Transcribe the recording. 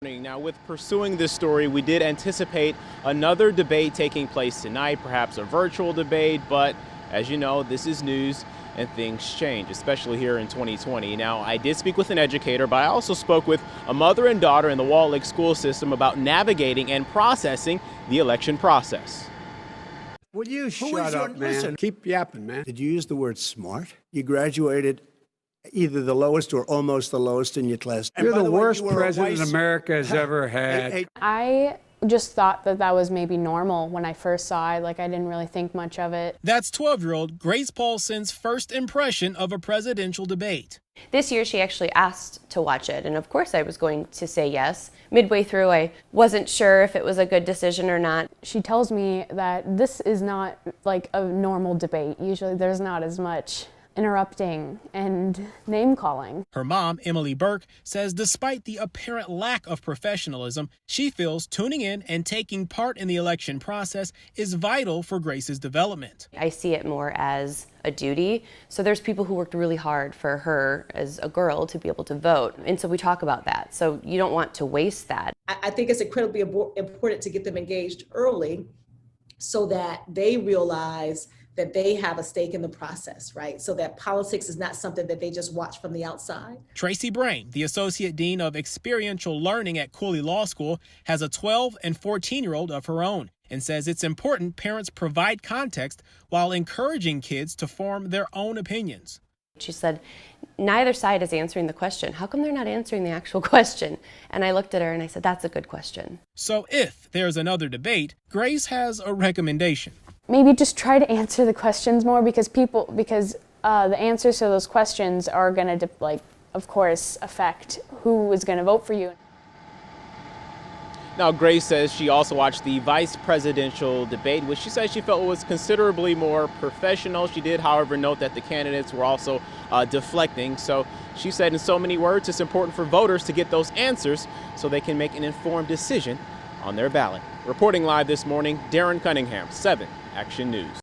Now, with pursuing this story, we did anticipate another debate taking place tonight, perhaps a virtual debate, but as you know, this is news and things change, especially here in 2020. Now, I did speak with an educator, but I also spoke with a mother and daughter in the Wall Lake school system about navigating and processing the election process. Will you shut up, man? Listen, keep yapping, man. Did you use the word smart? You graduated either the lowest or almost the lowest in your class. You're the worst president America has ever had. I just thought that that was maybe normal when I first saw it. Like, I didn't really think much of it. That's 12-year-old Grace POULSON's first impression of a presidential debate. This year she actually asked to watch it, and of course I was going to say yes. Midway through I wasn't sure if it was a good decision or not. She tells me that this is not like a normal debate. Usually there's not as much interrupting and name-calling. Her mom, Emily BURKE, says despite the apparent lack of professionalism, she feels tuning in and taking part in the election process is vital for Grace's development. I see it more as a duty. So there's people who worked really hard for her as a girl to be able to vote. And so we talk about that. So you don't want to waste that. I think it's incredibly important to get them engaged early so that they realize that they have a stake in the process, right? So that politics is not something that they just watch from the outside. Tracy Brain, the Associate Dean of Experiential Learning at Cooley Law School, has a 12 and 14-year-old of her own and says it's important parents provide context while encouraging kids to form their own opinions. She said, neither side is answering the question. How come they're not answering the actual question? And I looked at her and I said, that's a good question. So if there's another debate, Grace has a recommendation. Maybe just try to answer the questions more because the answers to those questions are going to, of course, affect who is going to vote for you. Now, Grace says she also watched the vice presidential debate, which she says she felt was considerably more professional. She did, however, note that the candidates were also deflecting. So she said, in so many words, it's important for voters to get those answers so they can make an informed decision on their ballot. Reporting live this morning, Darren Cunningham, 7 Action News.